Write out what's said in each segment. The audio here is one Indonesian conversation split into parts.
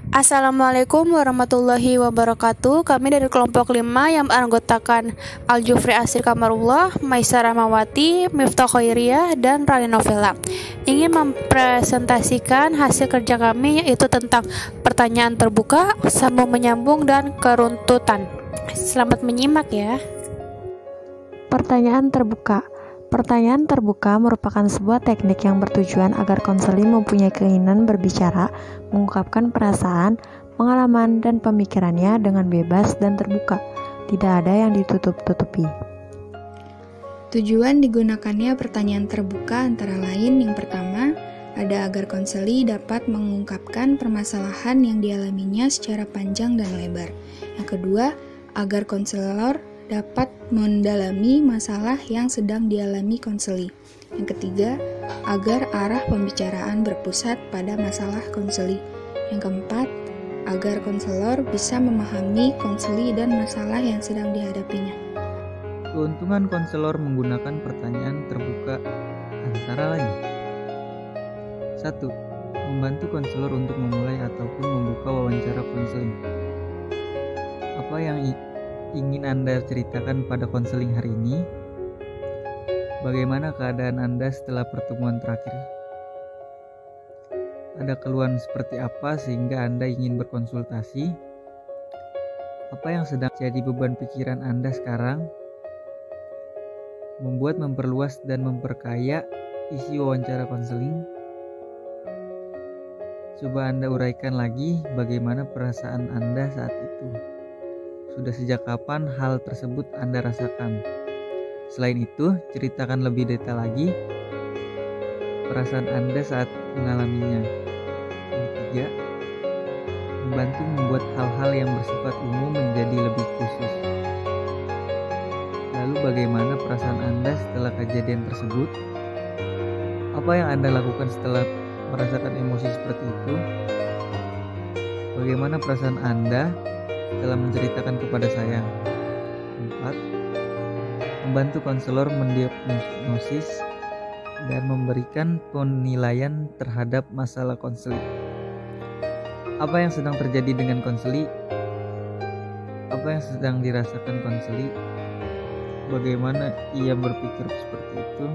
Assalamualaikum warahmatullahi wabarakatuh. Kami dari kelompok 5 yang beranggotakan Al-Jufri Asri Kamarullah, Maisarah Mawati, Miftah Khairiyah, dan Rani Novela ingin mempresentasikan hasil kerja kami, yaitu tentang pertanyaan terbuka, sambung menyambung, dan keruntutan. Selamat menyimak ya. Pertanyaan terbuka. Pertanyaan terbuka merupakan sebuah teknik yang bertujuan agar konseli mempunyai keinginan berbicara, mengungkapkan perasaan, pengalaman, dan pemikirannya dengan bebas dan terbuka. Tidak ada yang ditutup-tutupi. Tujuan digunakannya pertanyaan terbuka antara lain yang pertama, ada agar konseli dapat mengungkapkan permasalahan yang dialaminya secara panjang dan lebar. Yang kedua, agar konselor dapat mendalami masalah yang sedang dialami konseli. Yang ketiga, agar arah pembicaraan berpusat pada masalah konseli. Yang keempat, agar konselor bisa memahami konseli dan masalah yang sedang dihadapinya. Keuntungan konselor menggunakan pertanyaan terbuka antara lain: 1. Membantu konselor untuk memulai ataupun membuka wawancara konseling. Apa yang ingin Anda ceritakan pada konseling hari ini? Bagaimana keadaan Anda setelah pertemuan terakhir? Ada keluhan seperti apa sehingga Anda ingin berkonsultasi? Apa yang sedang jadi beban pikiran Anda sekarang? Memperluas dan memperkaya isi wawancara konseling. Coba Anda uraikan lagi bagaimana perasaan Anda saat itu. Sudah sejak kapan hal tersebut Anda rasakan? Selain itu, ceritakan lebih detail lagi perasaan Anda saat mengalaminya. Yang ketiga, membantu membuat hal-hal yang bersifat umum menjadi lebih khusus. Lalu bagaimana perasaan Anda setelah kejadian tersebut? Apa yang Anda lakukan setelah merasakan emosi seperti itu? Bagaimana perasaan Anda setelah menceritakan kepada saya? 4. Membantu konselor mendiagnosis dan memberikan penilaian terhadap masalah konseli. Apa yang sedang terjadi dengan konseli? Apa yang sedang dirasakan konseli? Bagaimana ia berpikir seperti itu?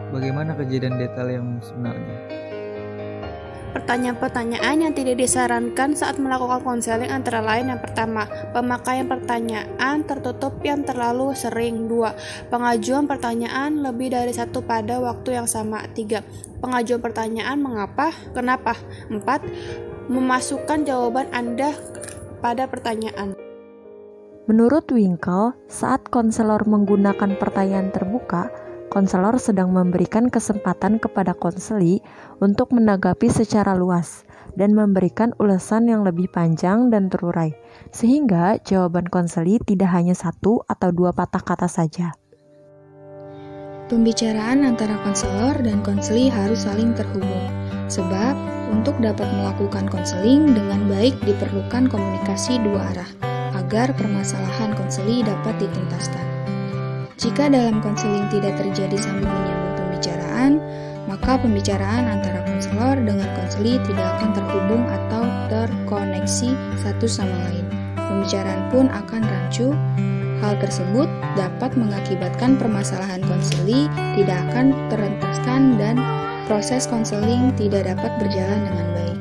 Bagaimana kejadian detail yang sebenarnya? Pertanyaan-pertanyaan yang tidak disarankan saat melakukan konseling antara lain: yang pertama, pemakaian pertanyaan tertutup yang terlalu sering. 2. Pengajuan pertanyaan lebih dari satu pada waktu yang sama. 3. Pengajuan pertanyaan mengapa, kenapa. 4. Memasukkan jawaban Anda pada pertanyaan. Menurut Winkle, saat konselor menggunakan pertanyaan terbuka, konselor sedang memberikan kesempatan kepada konseli untuk menanggapi secara luas dan memberikan ulasan yang lebih panjang dan terurai, sehingga jawaban konseli tidak hanya satu atau dua patah kata saja. Pembicaraan antara konselor dan konseli harus saling terhubung, sebab untuk dapat melakukan konseling dengan baik diperlukan komunikasi dua arah, agar permasalahan konseli dapat dituntaskan. Jika dalam konseling tidak terjadi sambung menyambung pembicaraan, maka pembicaraan antara konselor dengan konseli tidak akan terhubung atau terkoneksi satu sama lain. Pembicaraan pun akan rancu. Hal tersebut dapat mengakibatkan permasalahan konseli tidak akan terentaskan dan proses konseling tidak dapat berjalan dengan baik.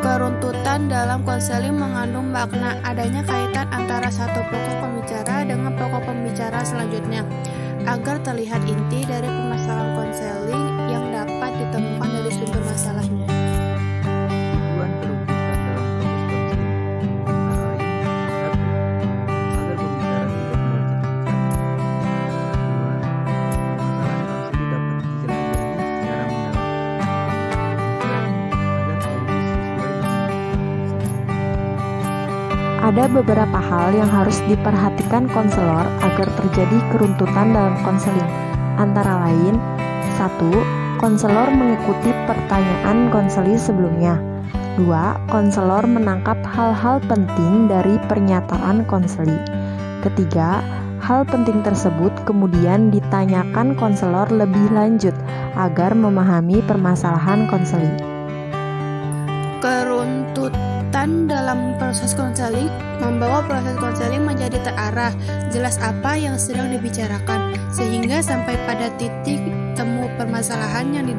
Keruntutan dalam konseling mengandung makna adanya kaitan antara satu pokok pembicara dengan pokok pembicara selanjutnya, agar terlihat inti dari permasalahan konseling yang dapat ditemukan dari sumber masalahnya. Tujuan keruntutan dalam proses konseling antara lain: 1. Agar pembicara tidak membaca. 2. Permasalahan konseli dapat dijelaskan secara mendalam. 3. Ada beberapa hal yang harus diperhatikan konselor agar terjadi keruntutan dalam konseling. Antara lain, 1. Konselor mengikuti pertanyaan konseli sebelumnya. 2. Konselor menangkap hal-hal penting dari pernyataan konseli. Ketiga, hal penting tersebut kemudian ditanyakan konselor lebih lanjut agar memahami permasalahan konseli. Keruntutan dalam proses konseling membawa proses konseling menjadi terarah, jelas apa yang sedang dibicarakan, sehingga sampai pada titik temu permasalahan yang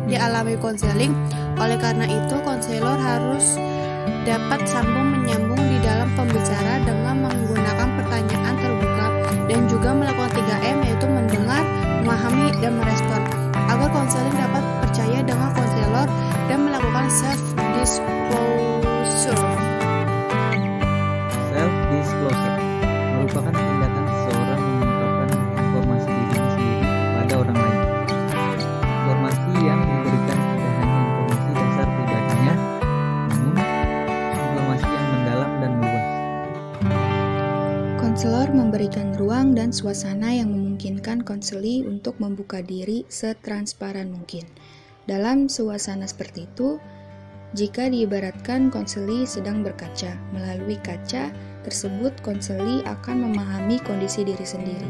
dialami konseling. Oleh karena itu, konselor harus dapat sambung menyambung di dalam pembicara dengan menggunakan pertanyaan terbuka dan juga melakukan 3M, yaitu mendengar, memahami, dan merespon, agar konseling dapat percaya dengan konselor dan melakukan self-disclosure. Self-disclosure merupakan tindakan seseorang mengungkapkan informasi dirinya sendiri kepada orang lain. Informasi yang diberikan tidak hanya informasi dasar pribadinya, namun informasi yang mendalam dan luas. Konselor memberikan ruang dan suasana yang memungkinkan konseli untuk membuka diri setransparan mungkin. Dalam suasana seperti itu, jika diibaratkan konseli sedang berkaca, melalui kaca tersebut konseli akan memahami kondisi diri sendiri,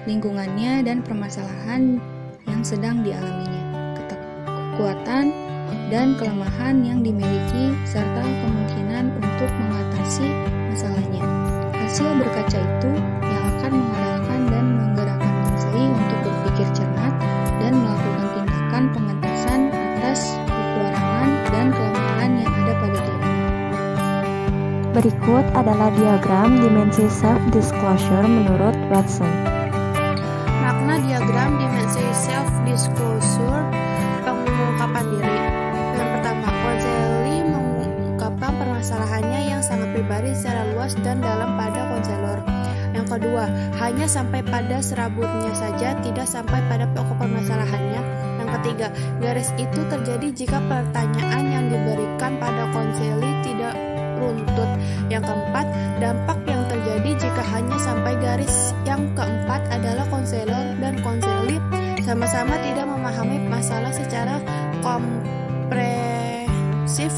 lingkungannya, dan permasalahan yang sedang dialaminya, kekuatan dan kelemahan yang dimiliki, serta kemungkinan untuk mengatasi masalahnya. Hasil berkaca itu yang akan mengarahkan dan menggerakkan konseli untuk berpikir cermat dan melakukan tindakan pengentasan atas kekurangan dan kelemahan yang ada pada diri. Berikut adalah diagram dimensi self-disclosure menurut Watson. Makna diagram dimensi self-disclosure, pengungkapan diri. Yang pertama, konseli mengungkapkan permasalahannya yang sangat pribadi secara luas dan dalam pada konselor. Yang kedua, hanya sampai pada serabutnya saja, tidak sampai pada pokok permasalahannya. Yang ketiga, garis itu terjadi jika pertanyaan yang diberikan pada konseli tidak runtut. Yang keempat, dampak yang terjadi jika hanya sampai garis. Yang keempat adalah konselor dan konseli sama-sama tidak memahami masalah secara komprehensif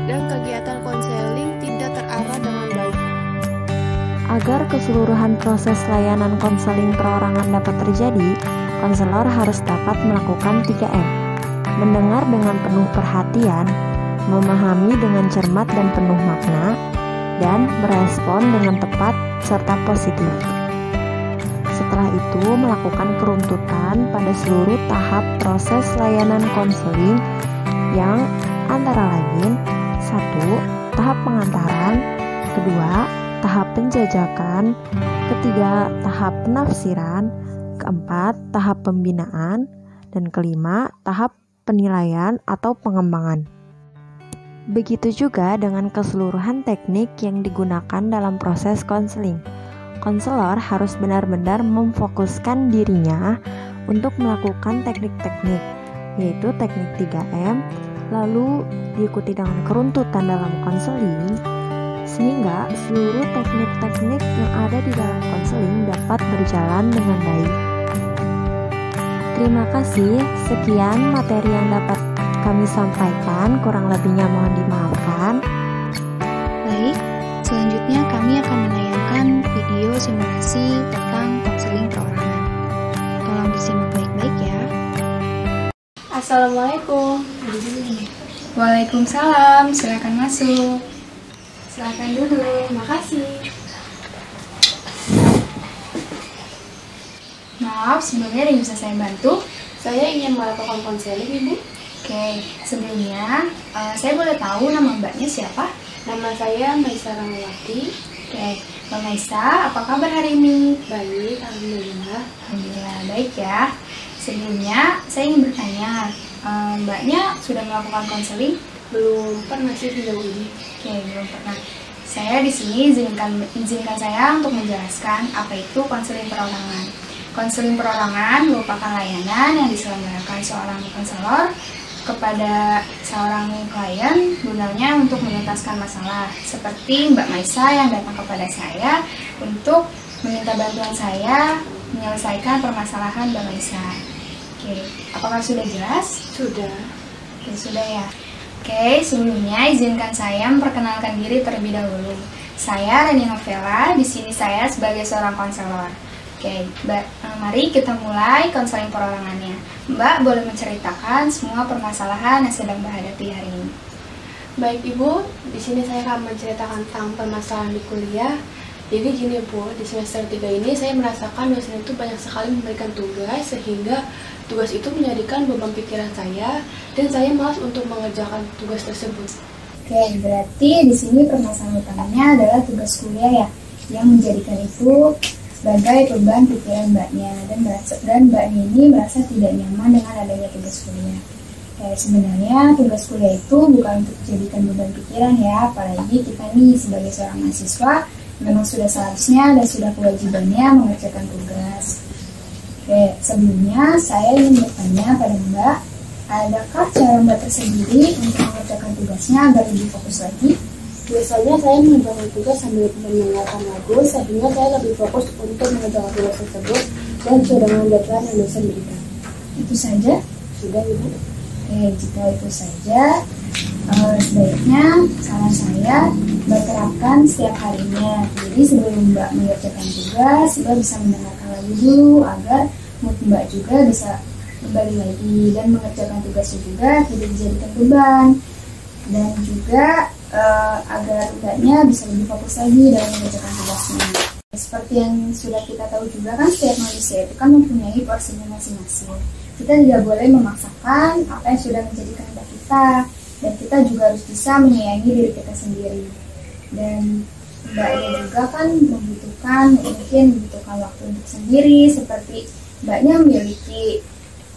dan kegiatan konseling tidak terarah dengan baik. Agar keseluruhan proses layanan konseling perorangan dapat terjadi, konselor harus dapat melakukan 3M. Mendengar dengan penuh perhatian, memahami dengan cermat dan penuh makna, dan merespon dengan tepat serta positif. Setelah itu, melakukan keruntutan pada seluruh tahap proses layanan konseling yang antara lain: 1. Tahap pengantaran, 2. Tahap penjajakan, 3. Tahap penafsiran, 4. Tahap pembinaan, dan 5. Tahap penilaian atau pengembangan. Begitu juga dengan keseluruhan teknik yang digunakan dalam proses konseling. Konselor harus benar-benar memfokuskan dirinya untuk melakukan teknik-teknik, yaitu teknik 3M, lalu diikuti dengan keruntutan dalam konseling, sehingga seluruh teknik-teknik yang ada di dalam konseling dapat berjalan dengan baik. Terima kasih, sekian materi yang dapat kami sampaikan, kurang lebihnya mohon dimaafkan. Baik, selanjutnya kami akan menayangkan video simulasi tentang konseling perorangan. Tolong disimak baik-baik ya. Assalamualaikum. Waalaikumsalam, silakan masuk. Silakan duduk. Makasih. Maaf, sebelumnya ada yang bisa saya bantu? Saya ingin melakukan konseling, Ibu. Oke, sebelumnya saya boleh tahu nama mbaknya siapa? Nama saya Maisarah Mawati. Oke, Mbak Maisa, apa kabar hari ini? Baik, alhamdulillah. Alhamdulillah, baik ya. Sebelumnya, saya ingin bertanya, mbaknya sudah melakukan konseling? Belum pernah sih sejauh ini. Oke, belum pernah. Saya di sini izinkan saya untuk menjelaskan apa itu konseling perorangan. Konseling perorangan merupakan layanan yang diselenggarakan seorang konselor kepada seorang klien gunanya untuk menuntaskan masalah, seperti Mbak Maisa yang datang kepada saya untuk meminta bantuan saya menyelesaikan permasalahan Mbak Maisa. Oke, apakah sudah jelas? Sudah. Oke, sudah ya. Oke, sebelumnya izinkan saya memperkenalkan diri terlebih dahulu. Saya Rani Novela, di sini saya sebagai seorang konselor. Oke, Mbak, mari kita mulai konseling perorangannya. Mbak boleh menceritakan semua permasalahan yang sedang berhadapi hari ini. Baik Ibu, di sini saya akan menceritakan tentang permasalahan di kuliah. Jadi gini Bu, di semester 3 ini saya merasakan dosen itu banyak sekali memberikan tugas, sehingga tugas itu menjadikan beban pikiran saya, dan saya malas untuk mengerjakan tugas tersebut. Oke, berarti di sini permasalahan utamanya adalah tugas kuliah ya, yang menjadikan itu sebagai beban pikiran mbaknya, dan mbaknya ini merasa tidak nyaman dengan adanya tugas kuliah. Sebenarnya tugas kuliah itu bukan untuk dijadikan beban pikiran ya, apalagi kita nih sebagai seorang mahasiswa memang sudah seharusnya dan sudah kewajibannya mengerjakan tugas. Sebelumnya saya ingin bertanya pada Mbak, adakah cara Mbak tersendiri untuk mengerjakan tugasnya agar lebih fokus lagi? Biasanya saya mengerjakan tugas sambil mendengarkan lagu, sehingga saya lebih fokus untuk mengerjakan tugas tersebut dan sesuai dengan deadline yang dosen berikan. Itu saja? Sudah Ibu. Jika itu saja, sebaiknya saran saya Mbak terapkan setiap harinya. Jadi sebelum Mbak mengerjakan tugas, Mbak bisa mendengarkan lagu dulu agar mood Mbak juga bisa kembali lagi dan mengerjakan tugasnya juga tidak dijadikan beban, dan juga agar Mbaknya bisa lebih fokus lagi dalam mengerjakan tugasnya. Seperti yang sudah kita tahu juga kan, setiap manusia itu kan mempunyai porsinya masing-masing. Kita tidak boleh memaksakan apa yang sudah menjadi kehendak kita, dan kita juga harus bisa menyayangi diri kita sendiri. Dan Mbaknya juga kan membutuhkan waktu untuk sendiri, seperti Mbaknya memiliki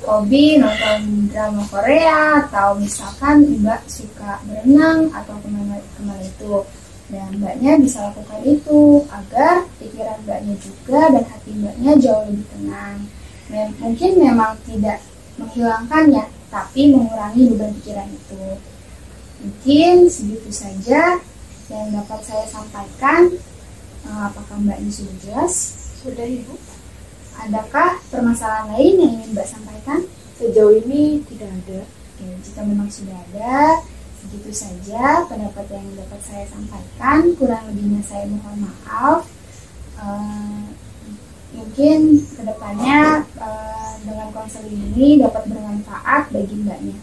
hobi nonton drama Korea, atau misalkan Mbak suka berenang atau kemana itu. Dan Mbaknya bisa lakukan itu agar pikiran Mbaknya juga dan hati Mbaknya jauh lebih tenang. Mungkin memang tidak menghilangkannya, tapi mengurangi beban pikiran itu. Mungkin segitu saja yang dapat saya sampaikan. Apakah Mbaknya sudah jelas? Sudah Ibu. Adakah permasalahan lain yang ingin Mbak sampaikan? Sejauh ini tidak ada. Jika memang sudah ada, segitu saja pendapat yang dapat saya sampaikan. Kurang lebihnya saya mohon maaf. Mungkin kedepannya dengan konseling ini dapat bermanfaat bagi Mbaknya.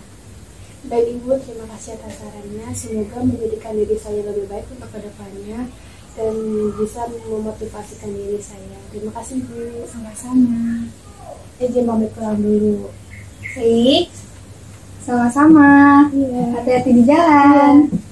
Baik Ibu, terima kasih atas sarannya. Semoga menjadikan diri saya lebih baik untuk kedepannya dan bisa memotivasikan diri saya. Terima kasih Bu. Sama-sama. Izin pamit pulang dulu. Baik, sama-sama. Iya. Hati-hati di jalan. Iya.